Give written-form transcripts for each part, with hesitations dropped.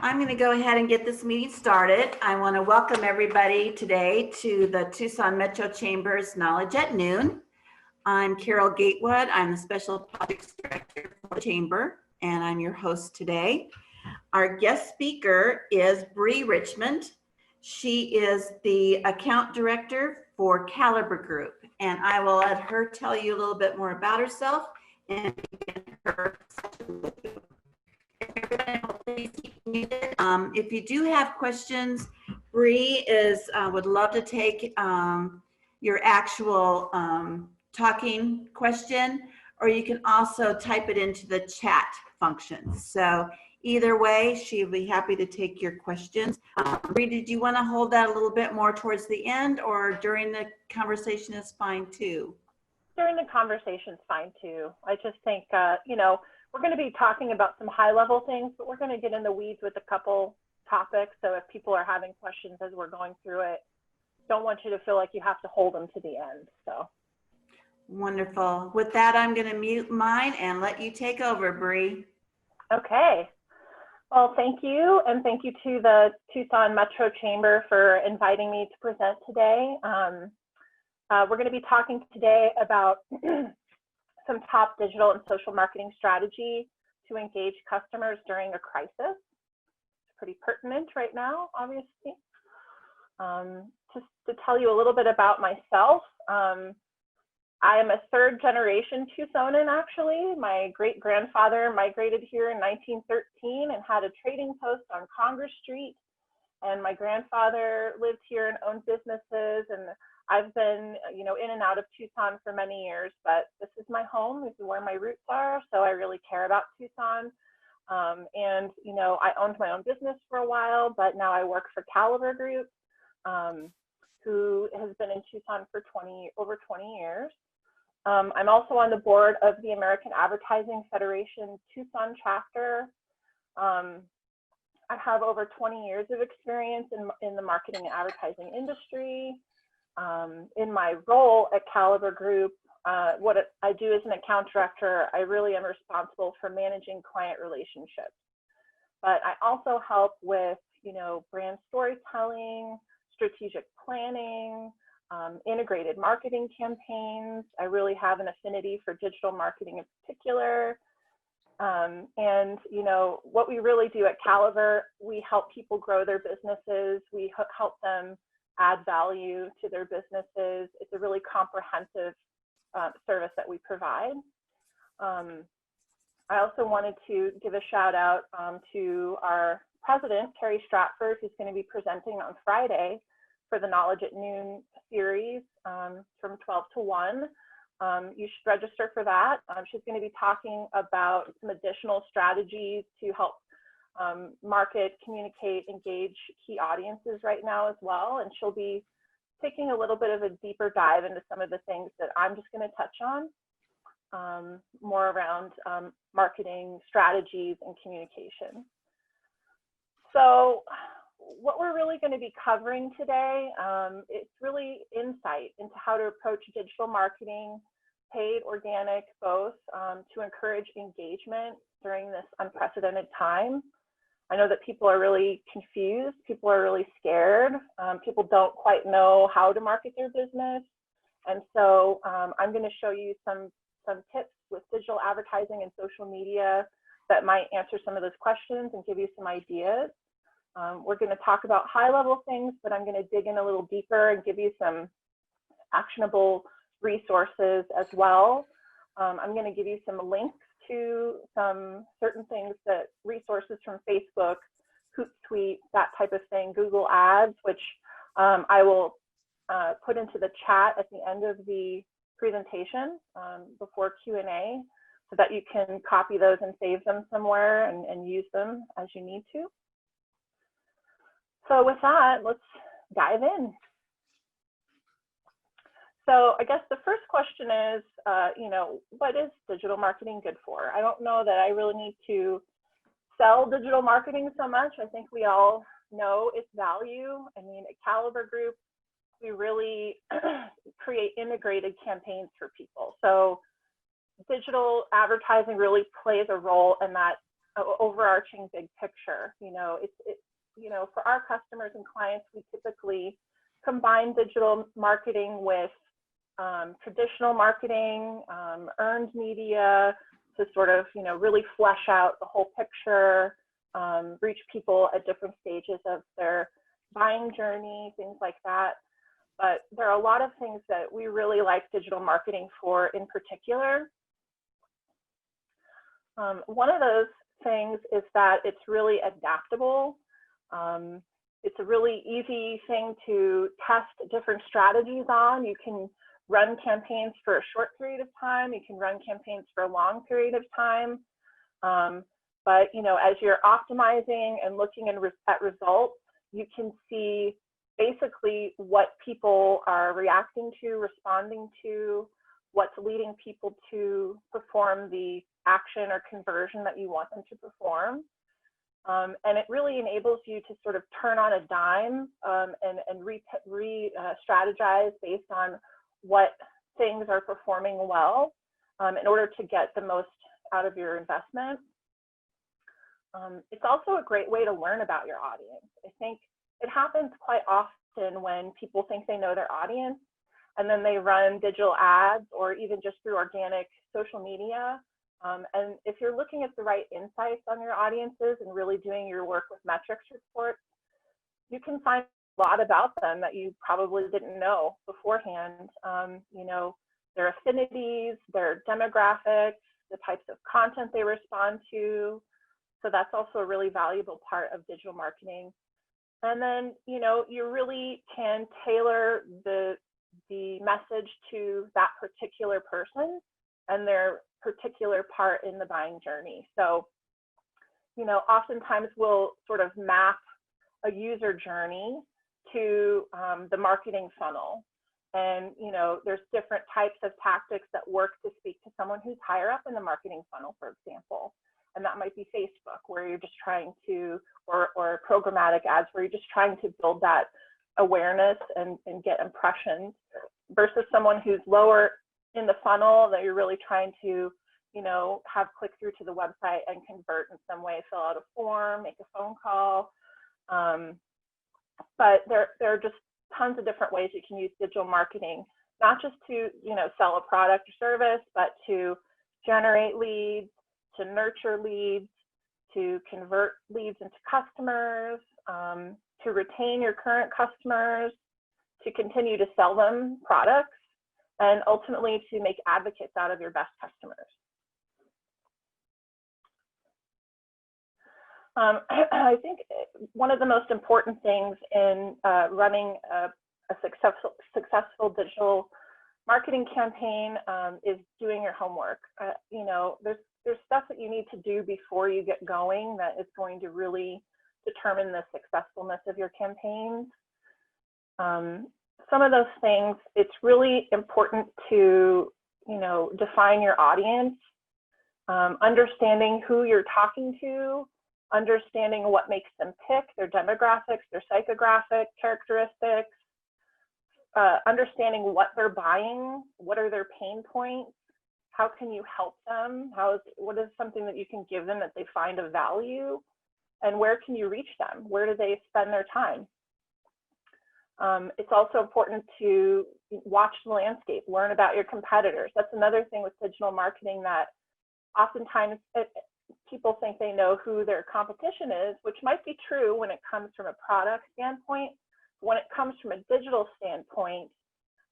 I'm going to go ahead and get this meeting started. I want to welcome everybody today to the Tucson Metro Chamber's Knowledge at Noon. I'm Carol Gatewood. I'm the Special Projects Director for the Chamber, and I'm your host today. Our guest speaker is Bree Richmond. She is the Account Director for Caliber Group, and I will let her tell you a little bit more about herself and begin her session with you. If you do have questions, Bree would love to take your actual talking question, or you can also type it into the chat function. So either way, she'll be happy to take your questions. Bree, did you want to hold that a little bit more towards the end, or during the conversation is fine too? During the conversation is fine too. I just think, we're going to be talking about some high level things, but we're going to get in the weeds with a couple topics. So if people are having questions as we're going through it, don't want you to feel like you have to hold them to the end. So wonderful. With that, I'm going to mute mine and let you take over, Bree. Okay. Well, thank you. And thank you to the Tucson Metro Chamber for inviting me to present today. We're going to be talking today about some top digital and social marketing strategy to engage customers during a crisis. It's pretty pertinent right now, obviously. Just to tell you a little bit about myself, I am a third generation Tucsonan, actually. My great grandfather migrated here in 1913 and had a trading post on Congress Street. And my grandfather lived here and owned businesses, and I've been, in and out of Tucson for many years, but this is my home. This is where my roots are. So I really care about Tucson. And, I owned my own business for a while, but now I work for Caliber Group, who has been in Tucson for over 20 years. I'm also on the board of the American Advertising Federation Tucson chapter. I have over 20 years of experience in the marketing and advertising industry. In my role at Caliber Group, what I do as an account director, I really am responsible for managing client relationships. But I also help with, brand storytelling, strategic planning, integrated marketing campaigns. I really have an affinity for digital marketing in particular. And what we really do at Caliber, we help people grow their businesses. We help them add value to their businesses. It's a really comprehensive service that we provide. I also wanted to give a shout out to our president, Carrie Stratford, who's going to be presenting on Friday for the Knowledge at Noon series from 12 to 1. You should register for that. She's going to be talking about some additional strategies to help market, communicate, engage key audiences right now as well. And she'll be taking a little bit of a deeper dive into some of the things that I'm just going to touch on, more around marketing strategies and communication. So what we're really going to be covering today, it's really insight into how to approach digital marketing, paid, organic, both, to encourage engagement during this unprecedented time. I know that people are really confused. People are really scared. People don't quite know how to market their business. And so I'm going to show you some tips with digital advertising and social media that might answer some of those questions and give you some ideas. We're going to talk about high level things, but I'm going to dig in a little deeper and give you some actionable resources as well. I'm going to give you some links to some certain things, that resources from Facebook, Hootsuite, that type of thing, Google Ads, which I will put into the chat at the end of the presentation before Q&A, so that you can copy those and save them somewhere and use them as you need to. So with that, let's dive in. So I guess the first question is, what is digital marketing good for? I don't know that I really need to sell digital marketing so much. I think we all know its value. I mean, at Caliber Group, we really create integrated campaigns for people. So digital advertising really plays a role in that overarching big picture. For our customers and clients, we typically combine digital marketing with traditional marketing, earned media to sort of, really flesh out the whole picture, reach people at different stages of their buying journey, things like that. But there are a lot of things that we really like digital marketing for in particular. One of those things is that it's really adaptable. It's a really easy thing to test different strategies on. You can run campaigns for a short period of time. You can run campaigns for a long period of time. But as you're optimizing and looking at results, you can see basically what people are reacting to, responding to, what's leading people to perform the action or conversion that you want them to perform. And it really enables you to sort of turn on a dime and re-strategize based on what things are performing well in order to get the most out of your investment. It's also a great way to learn about your audience. I think it happens quite often when people think they know their audience and then they run digital ads or even just through organic social media. And if you're looking at the right insights on your audiences and really doing your work with metrics reports, you can find a lot about them that you probably didn't know beforehand. Their affinities, their demographics, the types of content they respond to. So that's also a really valuable part of digital marketing. And then, you really can tailor the message to that particular person and their particular part in the buying journey. So, oftentimes we'll sort of map a user journey to the marketing funnel. And, there's different types of tactics that work to speak to someone who's higher up in the marketing funnel, for example. And that might be Facebook, where you're just trying to, or programmatic ads, where you're just trying to build that awareness and get impressions, versus someone who's lower in the funnel that you're really trying to, have click through to the website and convert in some way, fill out a form, make a phone call. But there are just tons of different ways you can use digital marketing, not just to, sell a product or service, but to generate leads, to nurture leads, to convert leads into customers, to retain your current customers, to continue to sell them products, and ultimately to make advocates out of your best customers. I think one of the most important things in running a successful digital marketing campaign is doing your homework. There's stuff that you need to do before you get going that is going to really determine the successfulness of your campaigns. Some of those things, it's really important to, define your audience, understanding who you're talking to, understanding what makes them tick, their demographics, their psychographic characteristics, understanding what they're buying, what are their pain points, how can you help them, what is something that you can give them that they find of value, and where can you reach them, where do they spend their time. It's also important to watch the landscape, learn about your competitors. That's another thing with digital marketing, that oftentimes people think they know who their competition is, which might be true when it comes from a product standpoint. When it comes from a digital standpoint,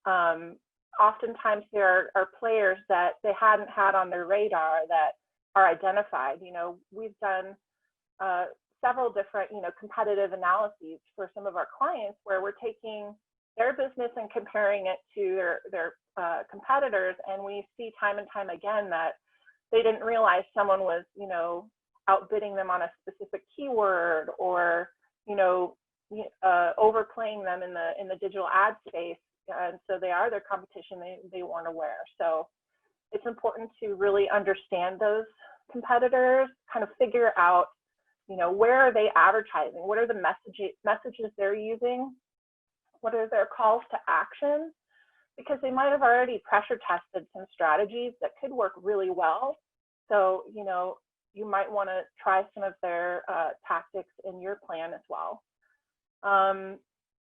oftentimes there are players that they hadn't had on their radar that are identified. We've done several different, competitive analyses for some of our clients where we're taking their business and comparing it to their competitors, and we see time and time again that they didn't realize someone was, outbidding them on a specific keyword, or, overplaying them in the digital ad space, and so they are their competition. They weren't aware. So it's important to really understand those competitors, kind of figure out, where are they advertising? What are the messages they're using? What are their calls to action? Because they might have already pressure tested some strategies that could work really well. So, you might want to try some of their tactics in your plan as well.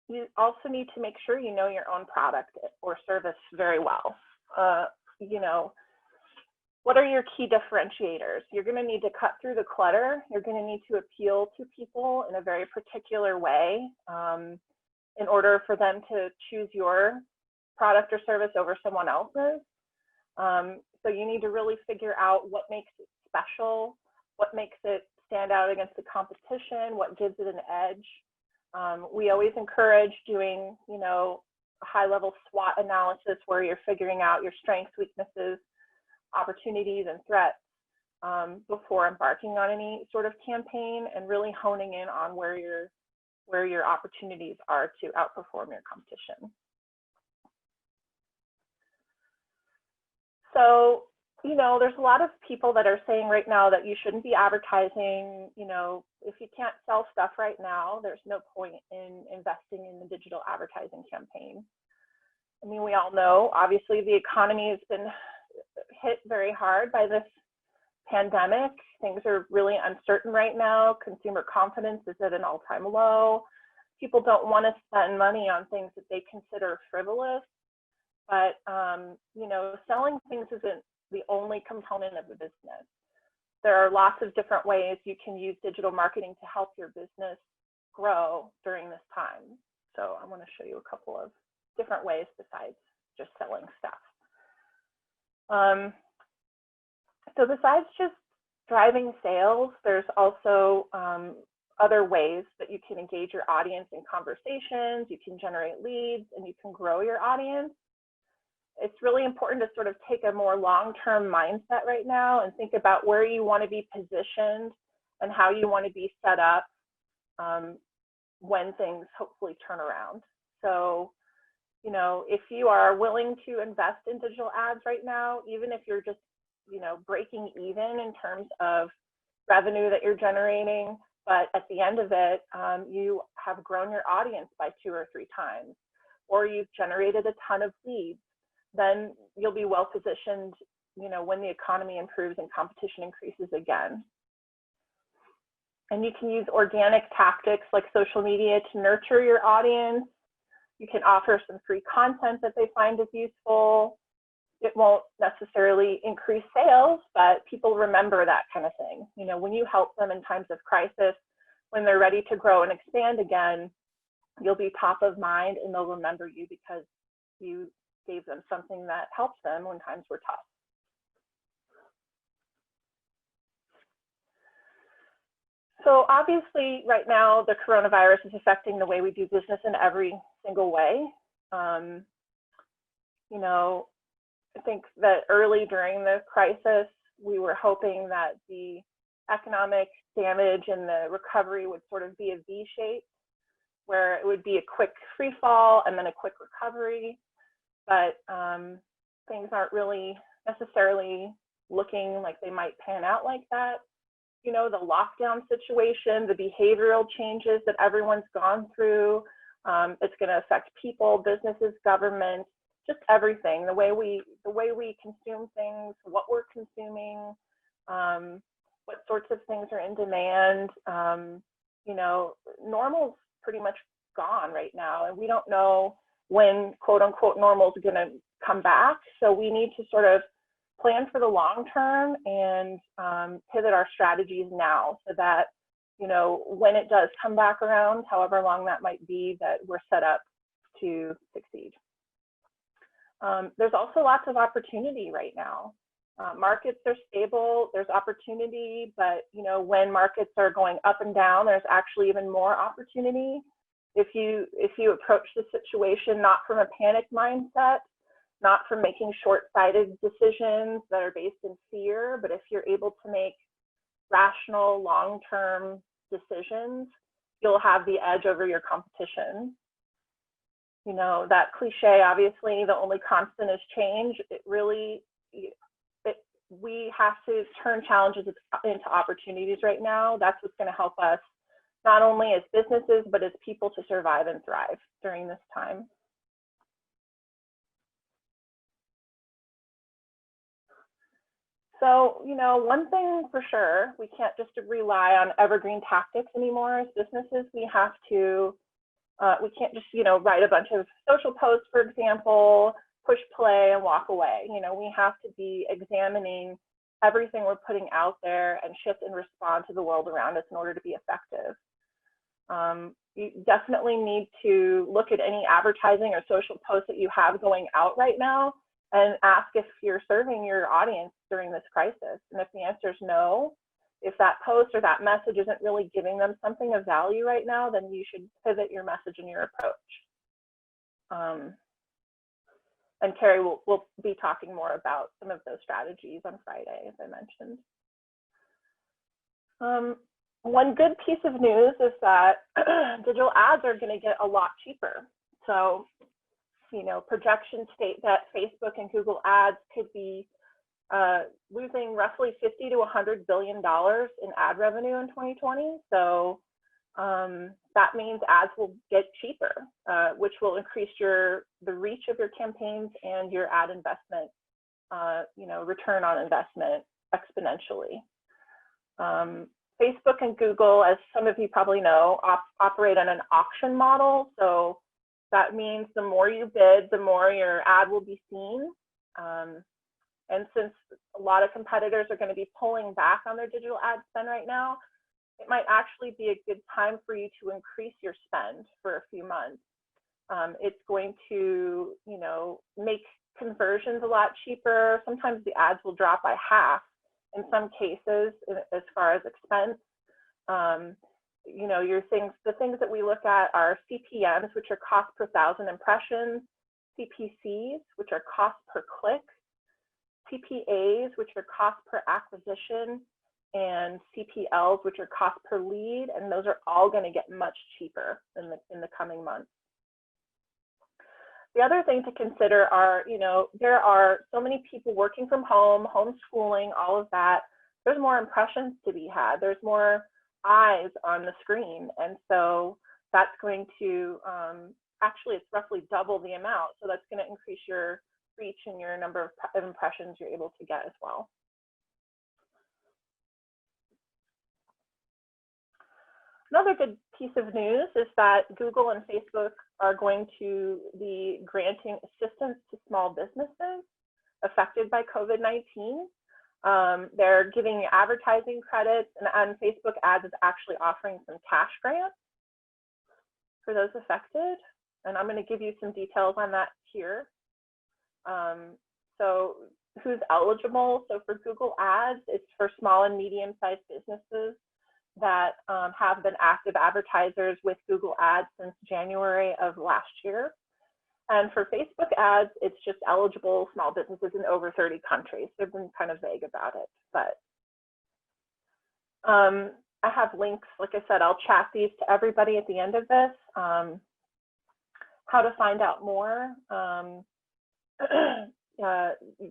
You also need to make sure you know your own product or service very well. You know, what are your key differentiators? You're going to need to cut through the clutter. You're going to need to appeal to people in a very particular way in order for them to choose your product or service over someone else's. So you need to really figure out what makes it special, what makes it stand out against the competition, what gives it an edge. We always encourage doing, you know, a high-level SWOT analysis where you're figuring out your strengths, weaknesses, opportunities, and threats before embarking on any sort of campaign, and really honing in on where your opportunities are to outperform your competition. So, you know, there's a lot of people that are saying right now that you shouldn't be advertising. You know, if you can't sell stuff right now, there's no point in investing in the digital advertising campaign. I mean, we all know, obviously, the economy has been hit very hard by this pandemic. Things are really uncertain right now. Consumer confidence is at an all-time low. People don't want to spend money on things that they consider frivolous. But, you know, selling things isn't the only component of the business. There are lots of different ways you can use digital marketing to help your business grow during this time. So I want to show you a couple of different ways besides just selling stuff. So besides just driving sales, there's also other ways that you can engage your audience in conversations, you can generate leads, and you can grow your audience. It's really important to sort of take a more long-term mindset right now and think about where you want to be positioned and how you want to be set up when things hopefully turn around. So, you know, if you are willing to invest in digital ads right now, even if you're just, you know, breaking even in terms of revenue that you're generating, but at the end of it, you have grown your audience by 2 or 3 times, or you've generated a ton of leads, then you'll be well positioned, you know, when the economy improves and competition increases again. And you can use organic tactics like social media to nurture your audience. You can offer some free content that they find is useful. It won't necessarily increase sales, but people remember that kind of thing. You know, when you help them in times of crisis, when they're ready to grow and expand again, you'll be top of mind and they'll remember you because you gave them something that helps them when times were tough. So obviously right now the coronavirus is affecting the way we do business in every single way. You know, I think that early during the crisis, we were hoping that the economic damage and the recovery would sort of be a V shape, where it would be a quick free fall and then a quick recovery. But things aren't really necessarily looking like they might pan out like that. You know, the lockdown situation, the behavioral changes that everyone's gone through, it's going to affect people, businesses, government, just everything. The way we consume things, what we're consuming, what sorts of things are in demand. You know, normal's pretty much gone right now, and we don't know when quote unquote normal is going to come back. So we need to sort of plan for the long term and pivot our strategies now so that, you know, when it does come back around, however long that might be, that we're set up to succeed. There's also lots of opportunity right now. Markets are stable, there's opportunity, but, you know, when markets are going up and down, there's actually even more opportunity. If you approach the situation not from a panic mindset, not from making short-sighted decisions that are based in fear, but if you're able to make rational, long-term decisions, you'll have the edge over your competition. You know, that cliche, obviously, the only constant is change. We have to turn challenges into opportunities right now. That's what's going to help us, not only as businesses, but as people, to survive and thrive during this time. So, one thing for sure, we can't just rely on evergreen tactics anymore as businesses. We have to, we can't just, write a bunch of social posts, for example, push play and walk away. We have to be examining everything we're putting out there and shift and respond to the world around us in order to be effective. You definitely need to look at any advertising or social posts that you have going out right now and ask if you're serving your audience during this crisis. And if the answer is no, if that post or that message isn't really giving them something of value right now, then you should pivot your message and your approach. And Carrie will be talking more about some of those strategies on Friday, as I mentioned. One good piece of news is that digital ads are going to get a lot cheaper. So, projections state that Facebook and Google ads could be losing roughly $50 to $100 billion in ad revenue in 2020. So that means ads will get cheaper, which will increase the reach of your campaigns and your ad investment, return on investment exponentially. Facebook and Google, as some of you probably know, operate on an auction model. So that means the more you bid, the more your ad will be seen. And since a lot of competitors are going to be pulling back on their digital ad spend right now, it might actually be a good time for you to increase your spend for a few months. It's going to, make conversions a lot cheaper. Sometimes the ads will drop by half in some cases as far as expense. The things that we look at are CPMs, which are cost per 1,000 impressions, CPCs, which are cost per click, CPAs, which are cost per acquisition, and CPLs, which are cost per lead, and those are all going to get much cheaper in the coming months. The other thing to consider are, there are so many people working from home, homeschooling, all of that. There's more impressions to be had. There's more eyes on the screen. And so that's going to, actually, it's roughly double the amount. So that's going to increase your reach and your number of impressions you're able to get as well. Another good piece of news is that Google and Facebook are going to be granting assistance to small businesses affected by COVID-19. They're giving advertising credits, and Facebook ads is actually offering some cash grants for those affected. And I'm going to give you some details on that here. So who's eligible? So for Google ads, it's for small and medium-sized businesses that have been active advertisers with Google ads since January of last year. And for Facebook ads, it's just eligible small businesses in over 30 countries. They've been kind of vague about it, but I have links. Like I said, I'll chat these to everybody at the end of this. How to find out more.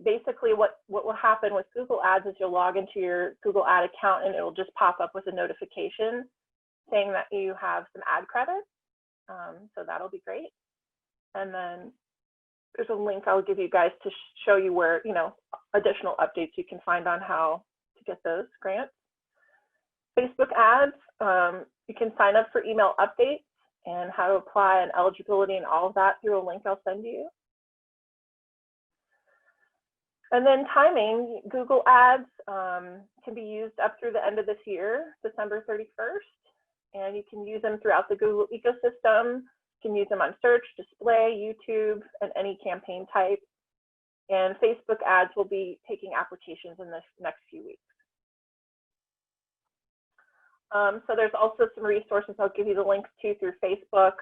Basically what will happen with Google ads is you'll log into your Google ad account and it will just pop up with a notification saying that you have some ad credits. So that'll be great. And then there's a link I'll give you guys to show you where, additional updates you can find on how to get those grants. Facebook ads, you can sign up for email updates and how to apply and eligibility and all of that through a link I'll send you. And then timing, Google ads can be used up through the end of this year, December 31st, and you can use them throughout the Google ecosystem. You can use them on search, display, YouTube, and any campaign type. And Facebook ads will be taking applications in the next few weeks. So there's also some resources I'll give you the links to through Facebook.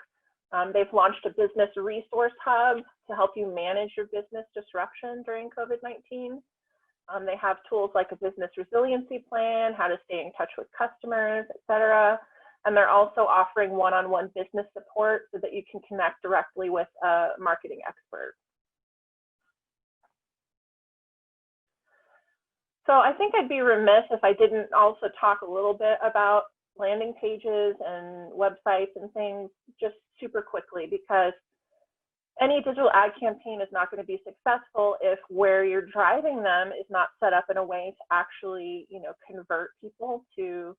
They've launched a business resource hub to help you manage your business disruption during COVID-19. They have tools like a business resiliency plan, how to stay in touch with customers, etc. And they're also offering one-on-one business support so that you can connect directly with a marketing expert. So I think I'd be remiss if I didn't also talk a little bit about landing pages and websites and things just super quickly, because any digital ad campaign is not going to be successful if where you're driving them is not set up in a way to actually, convert people to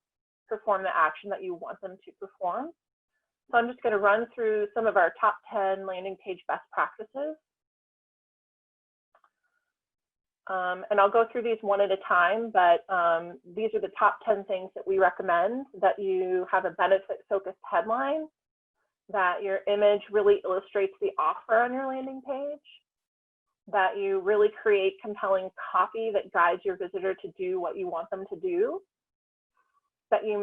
perform the action that you want them to perform. So I'm just going to run through some of our top 10 landing page best practices. And I'll go through these one at a time, but these are the top 10 things that we recommend: that you have a benefit-focused headline, that your image really illustrates the offer on your landing page, that you really create compelling copy that guides your visitor to do what you want them to do, that you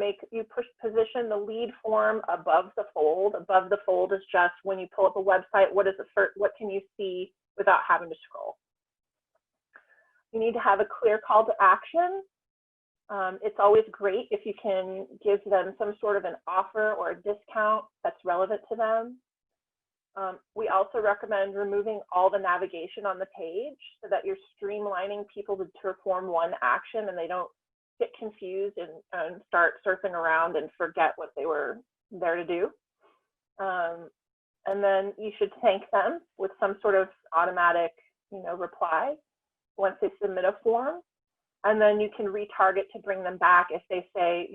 position the lead form above the fold. Above the fold is just when you pull up a website, what can you see without having to scroll? You need to have a clear call to action. It's always great if you can give them some sort of an offer or a discount that's relevant to them. We also recommend removing all the navigation on the page so that you're streamlining people to perform one action and they don't get confused and start surfing around and forget what they were there to do. And then you should thank them with some sort of automatic, reply once they submit a form. And then you can retarget to bring them back if they say,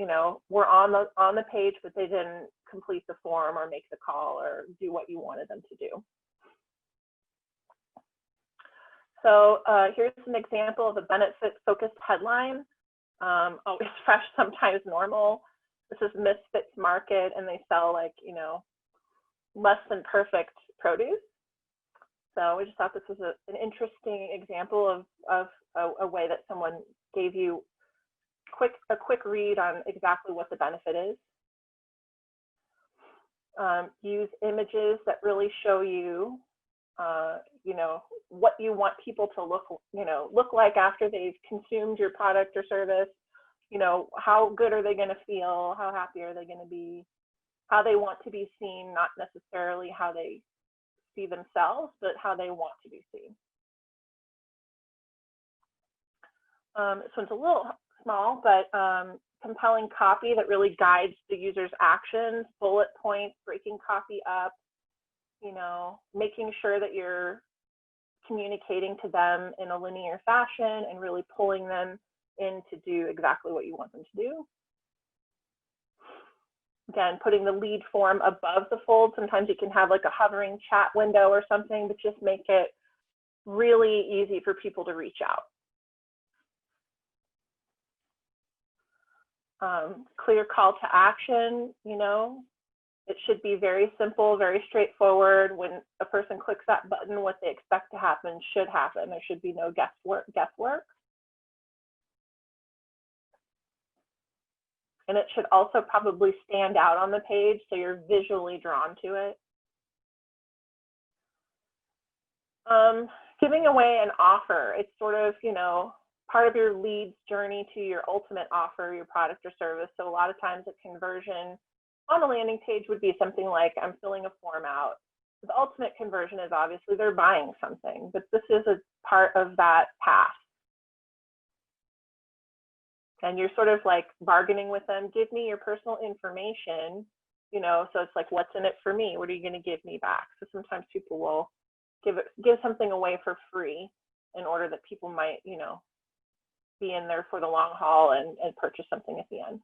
we're on the page, but they didn't complete the form or make the call or do what you wanted them to do. So here's an example of a benefit-focused headline. Always fresh, sometimes normal. This is Misfits Market, and they sell less than perfect produce. So we just thought this was an interesting example of a way that someone gave you a quick read on exactly what the benefit is. Use images that really show you, what you want people to look like after they've consumed your product or service. How good are they going to feel? How happy are they going to be? How they want to be seen, not necessarily how they see themselves, but how they want to be seen. This one's a little small, but compelling copy that really guides the user's actions, bullet points, breaking copy up, making sure that you're communicating to them in a linear fashion and really pulling them in to do exactly what you want them to do. Again, putting the lead form above the fold. Sometimes you can have like a hovering chat window or something, but just make it really easy for people to reach out. Clear call to action, it should be very simple, very straightforward. When a person clicks that button, what they expect to happen should happen. There should be no guesswork. And it should also probably stand out on the page so you're visually drawn to it. Giving away an offer, it's sort of, part of your lead's journey to your ultimate offer, your product or service. So a lot of times a conversion on a landing page would be something like, I'm filling a form out. The ultimate conversion is obviously they're buying something, but this is a part of that path. And you're sort of like bargaining with them, give me your personal information, so it's like, what's in it for me? What are you going to give me back? So sometimes people will give something away for free in order that people might, be in there for the long haul and purchase something at the end.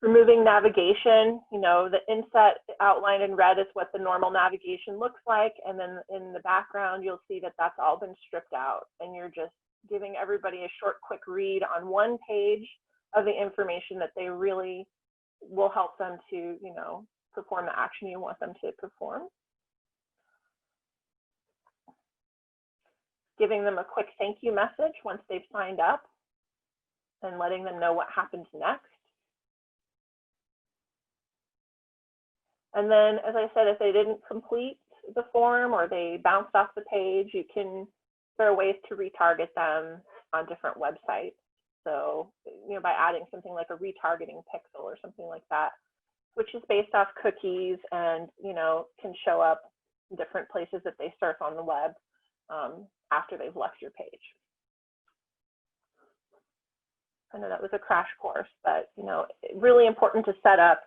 Removing navigation, the inset outlined in red is what the normal navigation looks like. And then in the background, you'll see that that's all been stripped out. And you're just giving everybody a short, quick read on one page of the information that they really will help them to, perform the action you want them to perform. Giving them a quick thank you message once they've signed up and letting them know what happens next. And then, as I said, if they didn't complete the form or they bounced off the page, there are ways to retarget them on different websites. So, by adding something like a retargeting pixel or something like that, which is based off cookies and, can show up in different places that they surf on the web after they've left your page. I know that was a crash course, but, really important to set up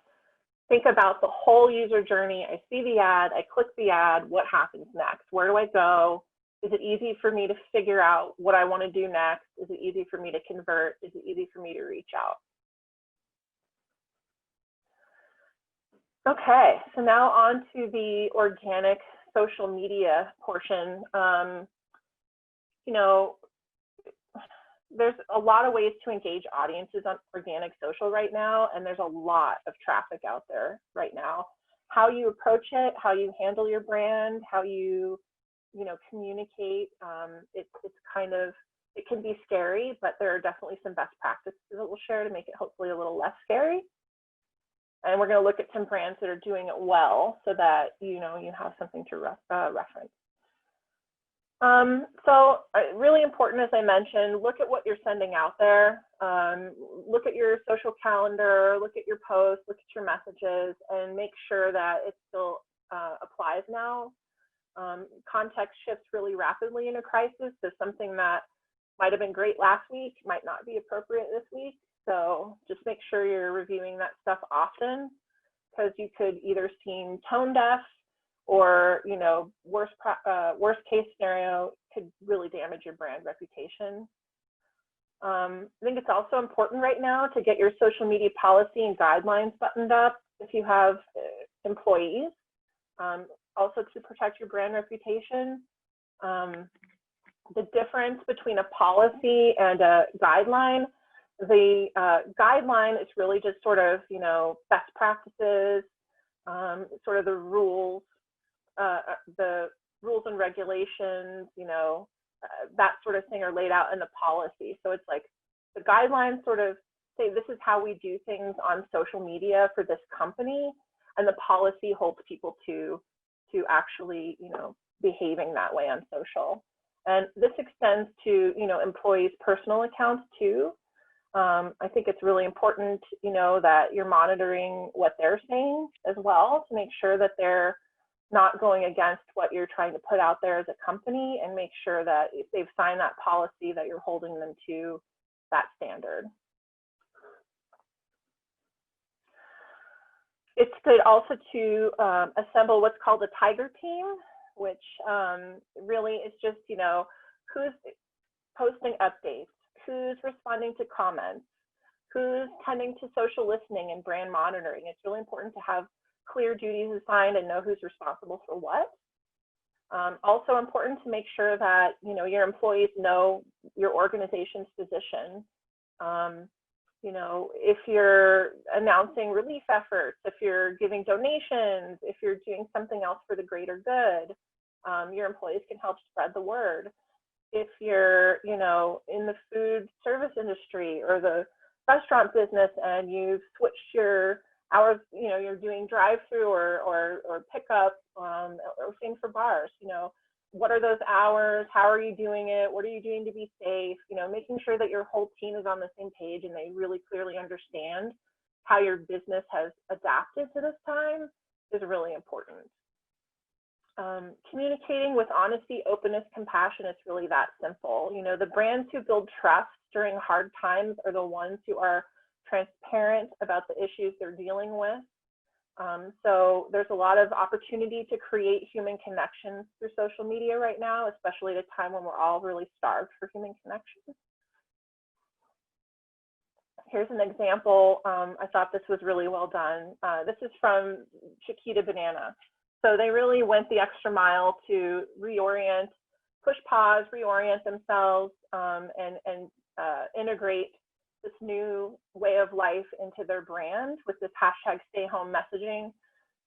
think about the whole user journey. I see the ad, I click the ad, what happens next? Where do I go? Is it easy for me to figure out what I want to do next? Is it easy for me to convert? Is it easy for me to reach out? Okay, so now on to the organic social media portion. You know, there's a lot of ways to engage audiences on organic social right now, and there's a lot of traffic out there right now. How you approach it, how you handle your brand, how you communicate, it's kind of, it can be scary, but there are definitely some best practices that we'll share to make it hopefully a little less scary. And we're going to look at some brands that are doing it well so that you have something to reference. So really important, as I mentioned, look at what you're sending out there. Look at your social calendar, look at your posts, look at your messages, and make sure that it still applies now. Context shifts really rapidly in a crisis, so something that might have been great last week might not be appropriate this week. So just make sure you're reviewing that stuff often, because you could either seem tone deaf, or worst case scenario, could really damage your brand reputation. I think it's also important right now to get your social media policy and guidelines buttoned up if you have employees. Also to protect your brand reputation. The difference between a policy and a guideline, the guideline is really just sort of, best practices, sort of the rules and regulations, that sort of thing are laid out in the policy. So it's like the guidelines sort of say, this is how we do things on social media for this company, and the policy holds people to actually, behaving that way on social. And this extends to, employees' personal accounts too. I think it's really important, that you're monitoring what they're saying as well, to make sure that they're not going against what you're trying to put out there as a company, and make sure that if they've signed that policy, that you're holding them to that standard. It's good also to assemble what's called a tiger team, which really is just, who's posting updates, who's responding to comments, who's tending to social listening and brand monitoring. It's really important to have clear duties assigned and know who's responsible for what. Also important to make sure that your employees know your organization's position. If you're announcing relief efforts, if you're giving donations, if you're doing something else for the greater good, your employees can help spread the word. If you're, in the food service industry or the restaurant business, and you've switched your hours, you're doing drive-through or pickup, or same for bars, what are those hours? How are you doing it? What are you doing to be safe? Making sure that your whole team is on the same page and they really clearly understand how your business has adapted to this time is really important. Communicating with honesty, openness, compassion, it's really that simple. The brands who build trust during hard times are the ones who are transparent about the issues they're dealing with. So there's a lot of opportunity to create human connections through social media right now, especially at a time when we're all really starved for human connections. Here's an example. I thought this was really well done. This is from Chiquita Banana. So they really went the extra mile to reorient, push pause, reorient themselves, and integrate this new way of life into their brand with this hashtag stay home messaging.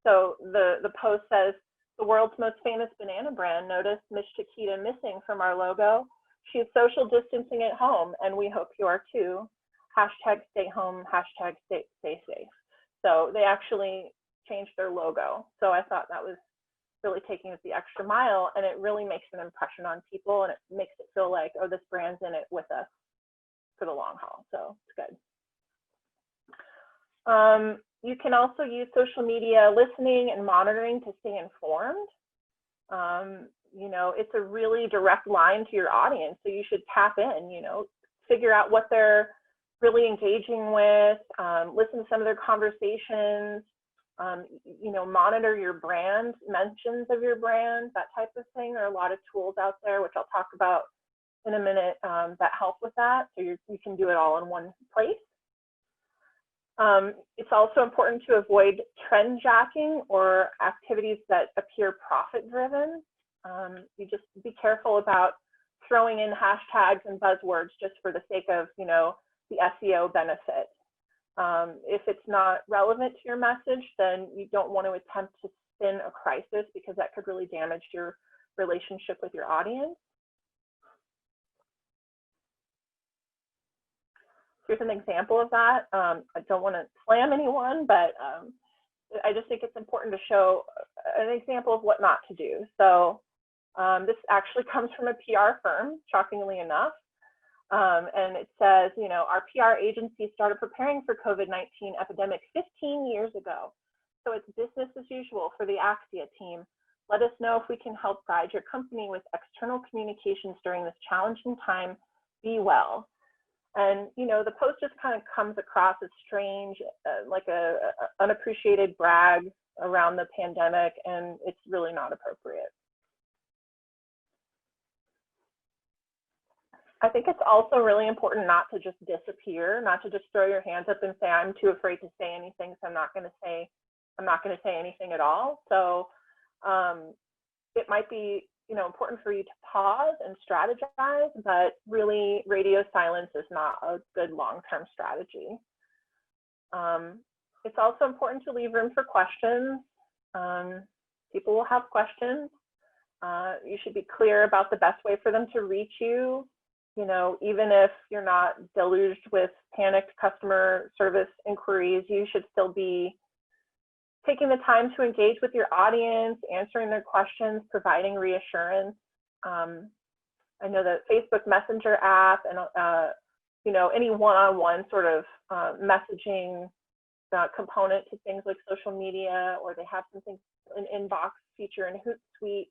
So the post says, the world's most famous banana brand noticed Miss Chiquita missing from our logo. She's social distancing at home, and we hope you are too. Hashtag stay home, hashtag stay safe. So they actually changed their logo. So I thought that was really taking it the extra mile, and it really makes an impression on people, and it makes it feel like, oh, this brand's in it with us for the long haul. So it's good. You can also use social media listening and monitoring to stay informed. It's a really direct line to your audience, so you should tap in, figure out what they're really engaging with, listen to some of their conversations, Monitor your brand, mentions of your brand, that type of thing. There are a lot of tools out there, which I'll talk about in a minute, that help with that. So you can do it all in one place. It's also important to avoid trend jacking or activities that appear profit driven. You just be careful about throwing in hashtags and buzzwords just for the sake of, the SEO benefit. If it's not relevant to your message, then you don't want to attempt to spin a crisis, because that could really damage your relationship with your audience. Here's an example of that. I don't want to slam anyone, but I just think it's important to show an example of what not to do. So this actually comes from a PR firm, shockingly enough. And it says, our PR agency started preparing for COVID-19 epidemic 15 years ago. So it's business as usual for the Axia team. Let us know if we can help guide your company with external communications during this challenging time. Be well. And, the post just kind of comes across as strange, like a unappreciated brag around the pandemic, and it's really not appropriate. I think it's also really important not to just disappear, not to just throw your hands up and say, I'm too afraid to say anything, so I'm not going to say anything at all. So it might be, important for you to pause and strategize, but really radio silence is not a good long-term strategy. It's also important to leave room for questions. People will have questions. You should be clear about the best way for them to reach you. Even if you're not deluged with panicked customer service inquiries, you should still be taking the time to engage with your audience, answering their questions, providing reassurance. I know that Facebook Messenger app and, any one-on-one sort of messaging component to things like social media, or they have something, an inbox feature in Hootsuite.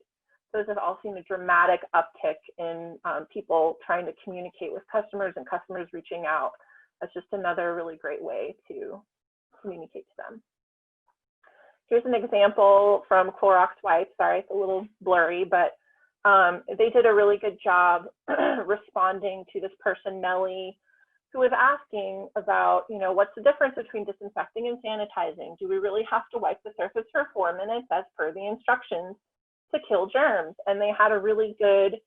Those have all seen a dramatic uptick in people trying to communicate with customers and customers reaching out. That's just another really great way to communicate to them. Here's an example from Clorox Wipes. Sorry, it's a little blurry, but they did a really good job responding to this person, Melly, who was asking about, what's the difference between disinfecting and sanitizing? Do we really have to wipe the surface for 4 minutes as per the instructions to kill germs? And they had a really good,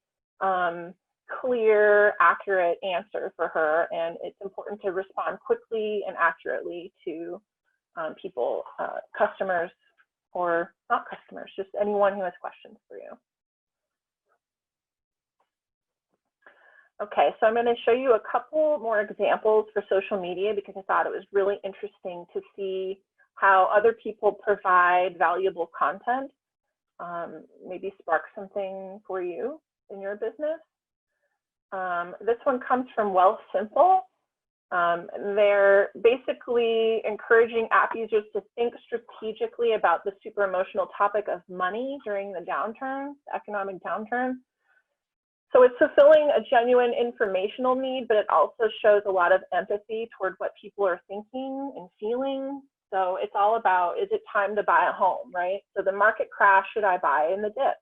clear, accurate answer for her. And it's important to respond quickly and accurately to people, customers, or not customers, just anyone who has questions for you. Okay, so I'm going to show you a couple more examples for social media, because I thought it was really interesting to see how other people provide valuable content. Maybe spark something for you in your business. This one comes from Wealthsimple. They're basically encouraging app users to think strategically about the super emotional topic of money during the downturn, the economic downturn. So it's fulfilling a genuine informational need, but it also shows a lot of empathy toward what people are thinking and feeling. So it's all about, is it time to buy a home, right? So the market crash, should I buy in the dip?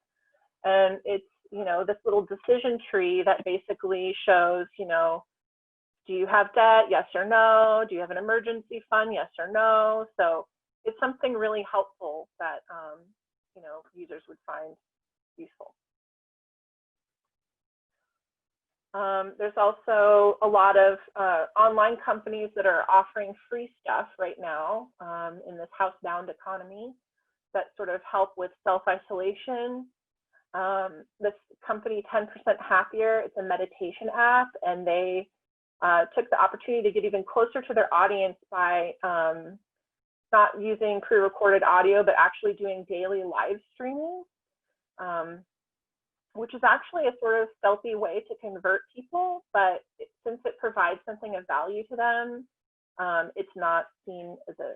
And it's, this little decision tree that basically shows, do you have debt? Yes or no? Do you have an emergency fund? Yes or no? So it's something really helpful that, users would find useful. There's also a lot of online companies that are offering free stuff right now in this housebound economy that sort of help with self-isolation. This company, 10% Happier, it's a meditation app, and they took the opportunity to get even closer to their audience by not using pre-recorded audio, but actually doing daily live streaming. Which is actually a sort of stealthy way to convert people, but since it provides something of value to them, it's not seen as a,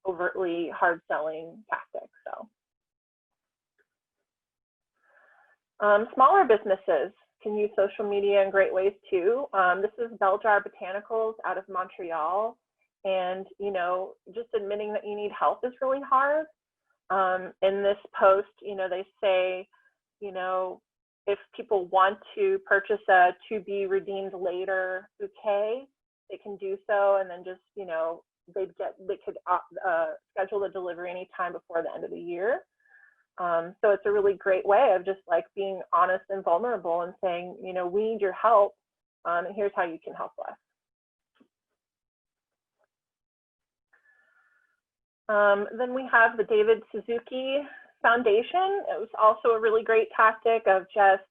overtly hard selling tactic. So smaller businesses can use social media in great ways too. This is Bell Jar Botanicals out of Montreal, And, you know, just admitting that you need help is really hard. In this post, you know, they say, you know, if people want to purchase a to be redeemed later bouquet, they can do so, and then just, you know, they could schedule the delivery anytime before the end of the year. So it's a really great way of just like being honest and vulnerable and saying, you know, we need your help, and here's how you can help us. Then we have the David Suzuki Foundation. It was also a really great tactic of just,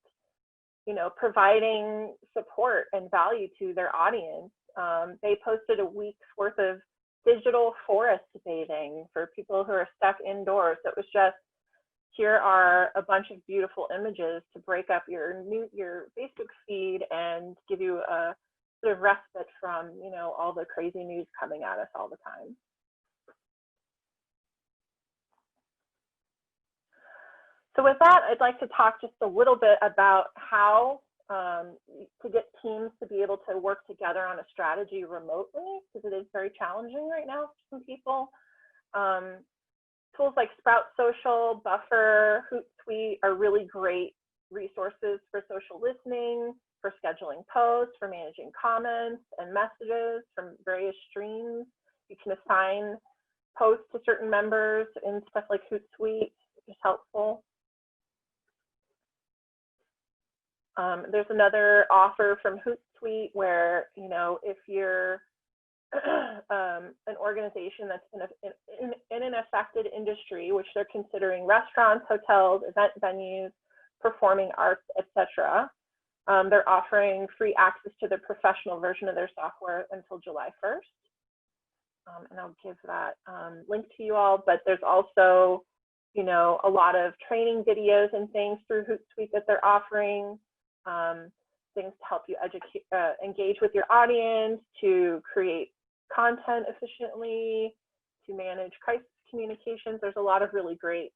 you know, providing support and value to their audience. They posted a week's worth of digital forest bathing for people who are stuck indoors. So it was just, here are a bunch of beautiful images to break up your Facebook feed and give you a sort of respite from, you know, all the crazy news coming at us all the time. So with that, I'd like to talk just a little bit about how to get teams to be able to work together on a strategy remotely, because it is very challenging right now for some people. Tools like Sprout Social, Buffer, Hootsuite are really great resources for social listening, for scheduling posts, for managing comments and messages from various streams. You can assign posts to certain members in stuff like Hootsuite, which is helpful. There's another offer from Hootsuite where, you know, if you're an organization that's in an affected industry, which they're considering restaurants, hotels, event venues, performing arts, etc., they're offering free access to the professional version of their software until July 1st. And I'll give that link to you all, but there's also, you know, a lot of training videos and things through Hootsuite that they're offering. Things to help you educate, engage with your audience, to create content efficiently, to manage crisis communications. There's a lot of really great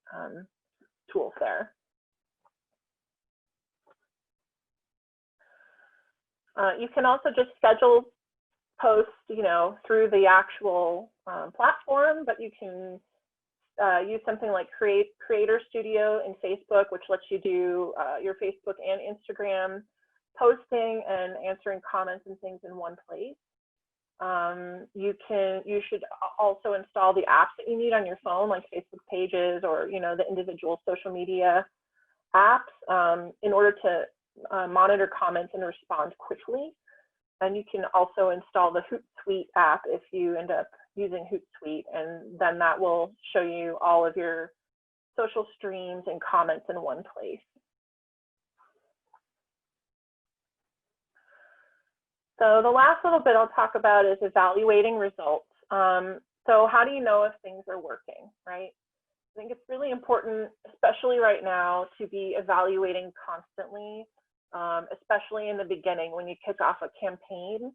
tools there. You can also just schedule posts, you know, through the actual platform, but you can use something like Creator Studio in Facebook, which lets you do your Facebook and Instagram posting and answering comments and things in one place. You should also install the apps that you need on your phone, like Facebook Pages or, you know, the individual social media apps, in order to monitor comments and respond quickly. And you can also install the Hootsuite app if you end up using Hootsuite, and then that will show you all of your social streams and comments in one place. So the last little bit I'll talk about is evaluating results. So how do you know if things are working, right? I think it's really important, especially right now, to be evaluating constantly, especially in the beginning when you kick off a campaign.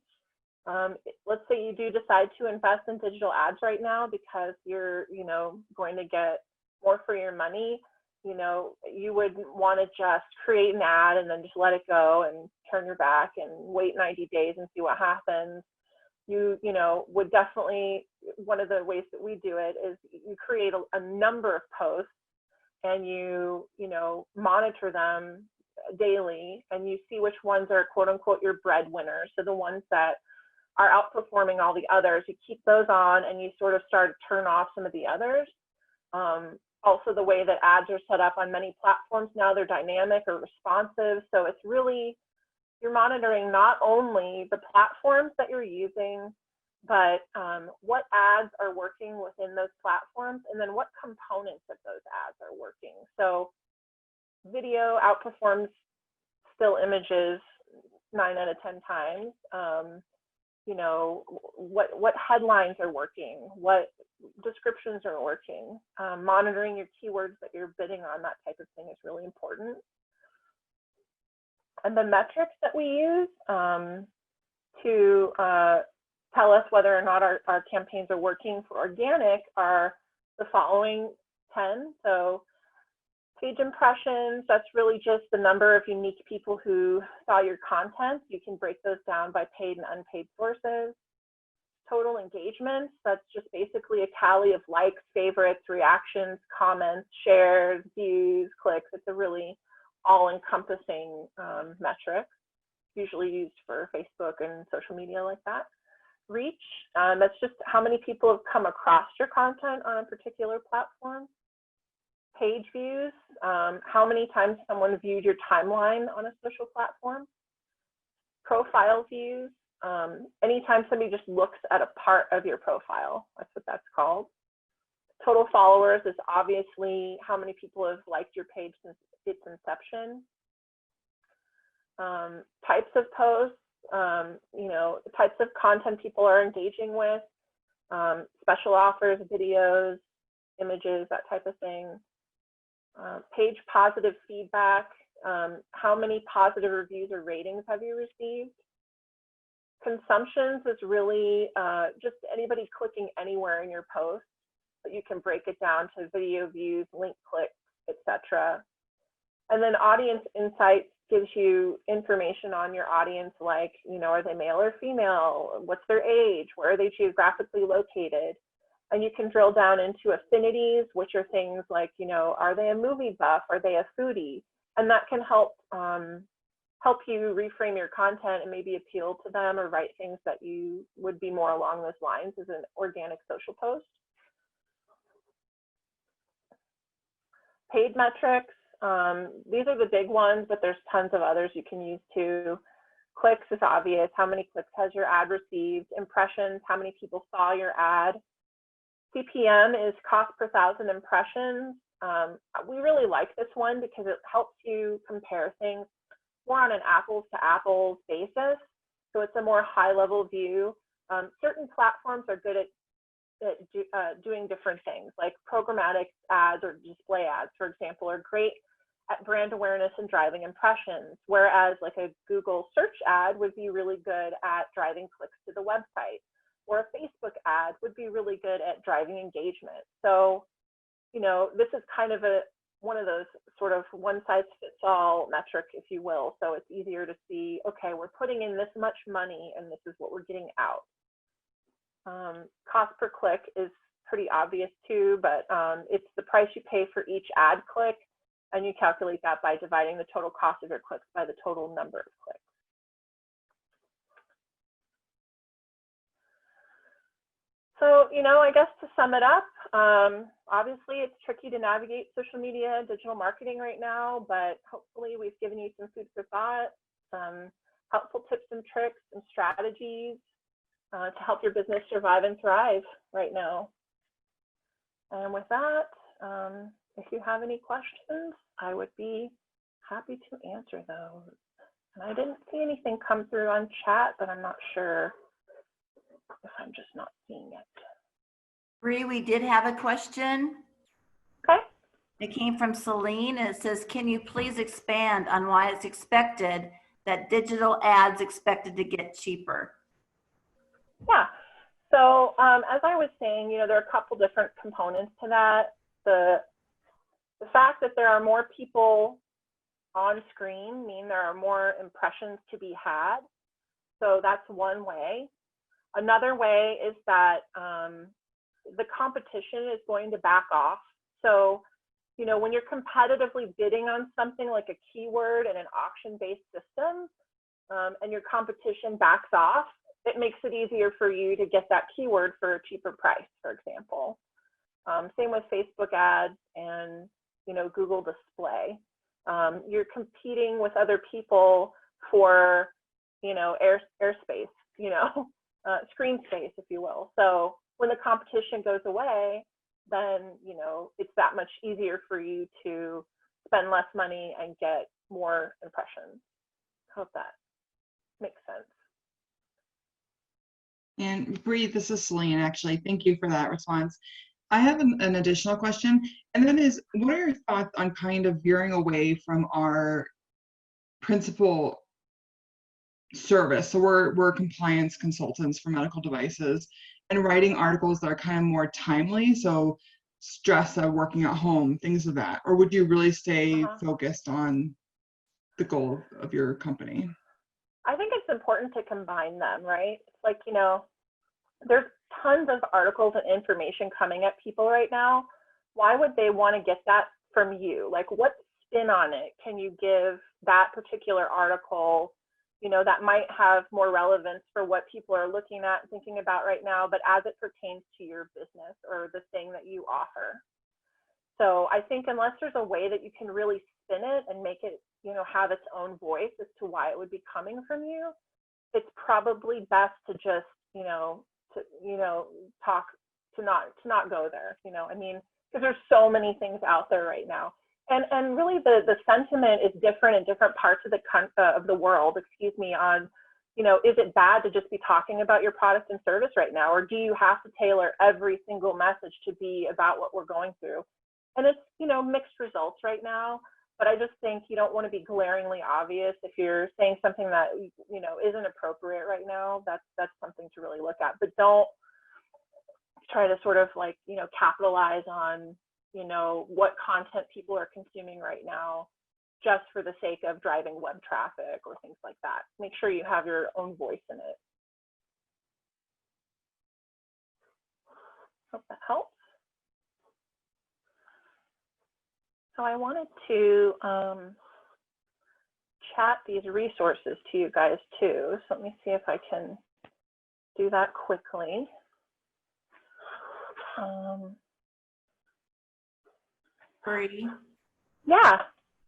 Let's say you do decide to invest in digital ads right now because you're, you know, going to get more for your money. You know, you wouldn't want to just create an ad and then just let it go and turn your back and wait 90 days and see what happens. You know, would definitely, one of the ways that we do it is you create a number of posts and you know, monitor them daily, and you see which ones are quote unquote your breadwinners. So the ones that are outperforming all the others, you keep those on and you sort of start to turn off some of the others. Also, the way that ads are set up on many platforms now, they're dynamic or responsive. So it's really, you're monitoring not only the platforms that you're using, but what ads are working within those platforms, and then what components of those ads are working. So video outperforms still images 9 out of 10 times. You know, what headlines are working, what descriptions are working. Monitoring your keywords that you're bidding on, that type of thing is really important. And the metrics that we use to tell us whether or not our campaigns are working for organic are the following 10. So page impressions, that's really just the number of unique people who saw your content. You can break those down by paid and unpaid sources. total engagements. That's just basically a tally of likes, favorites, reactions, comments, shares, views, clicks. It's a really all-encompassing metric, usually used for Facebook and social media like that. Reach, that's just how many people have come across your content on a particular platform. Page views, how many times someone viewed your timeline on a social platform. Profile views, anytime somebody just looks at a part of your profile, that's what that's called. Total followers is obviously how many people have liked your page since its inception. Types of posts, types of content people are engaging with, special offers, videos, images, that type of thing. Page positive feedback, how many positive reviews or ratings have you received? Consumptions is really just anybody clicking anywhere in your post, but you can break it down to video views, link clicks, etc. And then audience insights gives you information on your audience, like, are they male or female? What's their age? Where are they geographically located? And you can drill down into affinities, which are things like, are they a movie buff? Are they a foodie? And that can help you reframe your content and maybe appeal to them or write things that you would be more along those lines as an organic social post. Paid metrics, these are the big ones, but there's tons of others you can use too. Clicks is obvious. How many clicks has your ad received? Impressions, how many people saw your ad? CPM is cost per 1,000 impressions. We really like this one because it helps you compare things more on an apples to apples basis. So it's a more high level view. Certain platforms are good at doing different things, like programmatic ads or display ads, for example, are great at brand awareness and driving impressions, whereas like a Google search ad would be really good at driving clicks to the website, or a Facebook ad would be really good at driving engagement. So, this is kind of one of those sort of one size fits all metric, if you will. So it's easier to see, okay, we're putting in this much money and this is what we're getting out. Cost per click is pretty obvious too, but it's the price you pay for each ad click, and you calculate that by dividing the total cost of your clicks by the total number of clicks. So, I guess to sum it up, obviously it's tricky to navigate social media and digital marketing right now, but hopefully we've given you some food for thought, some helpful tips and tricks and strategies to help your business survive and thrive right now. And with that, if you have any questions, I would be happy to answer those. And I didn't see anything come through on chat, but I'm not sure if I'm just not seeing it. Bree, we did have a question. Okay. It came from Celine, and it says, can you please expand on why it's expected that digital ads expected to get cheaper? Yeah. So as I was saying, there are a couple different components to that. The fact that there are more people on screen mean there are more impressions to be had. So that's one way. Another way is that the competition is going to back off. So, when you're competitively bidding on something like a keyword in an auction-based system, and your competition backs off, it makes it easier for you to get that keyword for a cheaper price, for example. Same with Facebook ads and, Google display. You're competing with other people for, airspace, screen space, if you will. So when the competition goes away, then, it's that much easier for you to spend less money and get more impressions. Hope that makes sense. And Bree, this is Celine, actually. Thank you for that response. I have an additional question, and that is, what are your thoughts on kind of veering away from our principal service? So we're compliance consultants for medical devices, and writing articles that are kind of more timely, so stress of working at home, things of that. Or would you really stay focused on the goal of your company? I think it's important to combine them, right? It's like, there's tons of articles and information coming at people right now. Why would they want to get that from you? Like, what spin on it can you give that particular article, you know, that might have more relevance for what people are looking at and thinking about right now, but as it pertains to your business or the thing that you offer? So I think unless there's a way that you can really spin it and make it, you know, have its own voice as to why it would be coming from you, it's probably best to just, talk to not go there. You know, I mean, because there's so many things out there right now, and really the sentiment is different in different parts of the world. Excuse me, on, you know, is it bad to just be talking about your product and service right now, or do you have to tailor every single message to be about what we're going through? And it's, you know, mixed results right now. But I just think you don't want to be glaringly obvious if you're saying something that, you know, isn't appropriate right now. That's something to really look at. But don't try to sort of like, you know, capitalize on, you know, what content people are consuming right now just for the sake of driving web traffic or things like that. Make sure you have your own voice in it. Hope that helps. So I wanted to chat these resources to you guys too. So let me see if I can do that quickly. Bree, Yeah.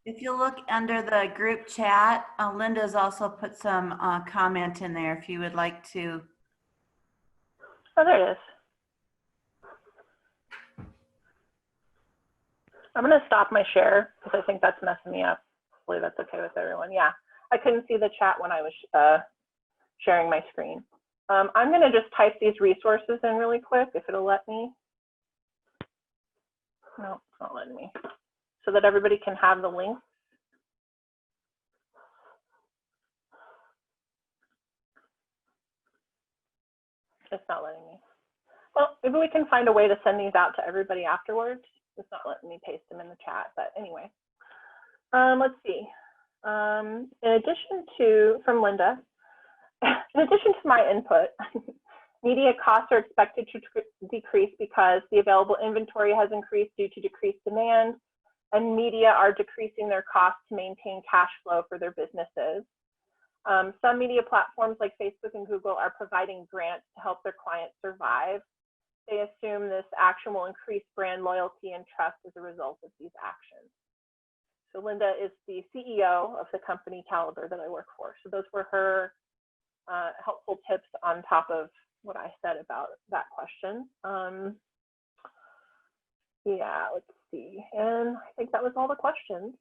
if you look under the group chat, Linda's also put some comment in there if you would like to. Oh, there it is. I'm going to stop my share because I think that's messing me up. Hopefully that's okay with everyone. Yeah, I couldn't see the chat when I was sharing my screen. I'm going to just type these resources in really quick if it'll let me. No, it's not letting me. So that everybody can have the link. It's not letting me. Well, maybe we can find a way to send these out to everybody afterwards. It's not letting me paste them in the chat, but anyway. Let's see. In addition to, from Linda, in addition to my input, media costs are expected to decrease because the available inventory has increased due to decreased demand, and media are decreasing their costs to maintain cash flow for their businesses. Some media platforms like Facebook and Google are providing grants to help their clients survive. They assume this action will increase brand loyalty and trust as a result of these actions. So Linda is the CEO of the company Caliber that I work for. So those were her helpful tips on top of what I said about that question. Yeah, let's see. And I think that was all the questions.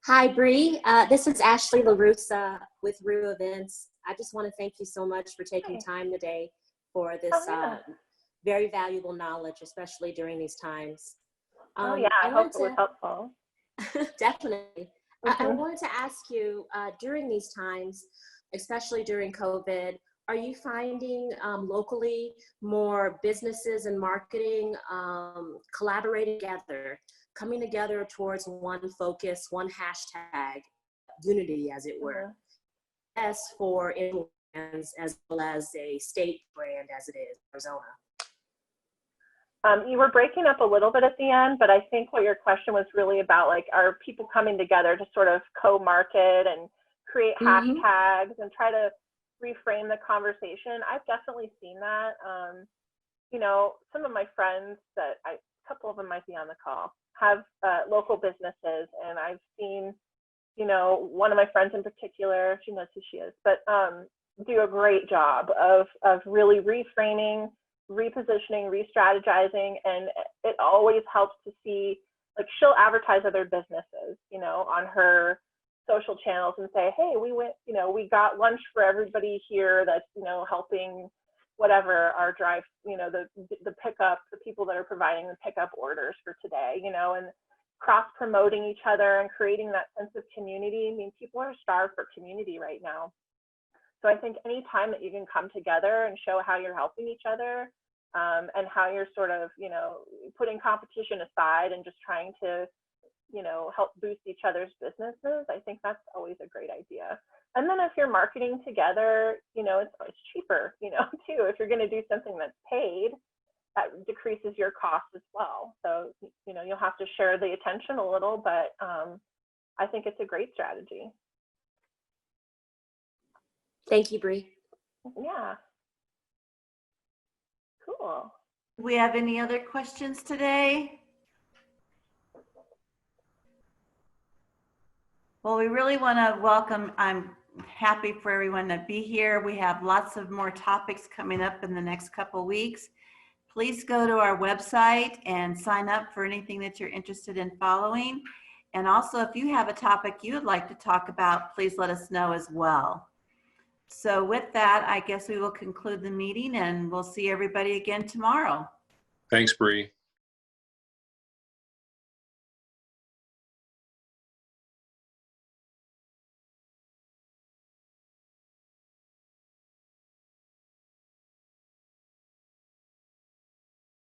Hi, Bree. This is Ashley LaRussa with Rue Events. I just want to thank you so much for taking time today for this very valuable knowledge, especially during these times. I hope it was helpful. Definitely. I wanted to ask you, during these times, especially during COVID, are you finding locally more businesses and marketing collaborating together, coming together towards one focus, one hashtag, unity, as it were, as for brands as well as a state brand as it is, Arizona? You were breaking up a little bit at the end, but I think what your question was really about, like, are people coming together to sort of co-market and create hashtags and try to reframe the conversation? I've definitely seen that. You know, some of my friends that a couple of them might be on the call, have local businesses, and I've seen, you know, one of my friends in particular, she knows who she is, but do a great job of really reframing, repositioning, re-strategizing, and it always helps to see, like, she'll advertise other businesses, you know, on her social channels and say, hey, we went, you know, we got lunch for everybody here that's, you know, helping whatever our drive, you know, the pickup, the people that are providing the pickup orders for today, you know, and cross promoting each other and creating that sense of community. I mean, people are starved for community right now. So I think any time that you can come together and show how you're helping each other, and how you're sort of, you know, putting competition aside and just trying to, you know, help boost each other's businesses, I think that's always a great idea. And then if you're marketing together, you know, it's cheaper, you know, too. If you're going to do something that's paid, that decreases your cost as well. So, you know, you'll have to share the attention a little, but I think it's a great strategy. Thank you, Bree. Yeah. Cool. Do we have any other questions today? Well, we really want to welcome, I'm happy for everyone to be here. We have lots of more topics coming up in the next couple weeks. Please go to our website and sign up for anything that you're interested in following. And also, if you have a topic you would like to talk about, please let us know as well. So with that, I guess we will conclude the meeting and we'll see everybody again tomorrow. Thanks, Bree.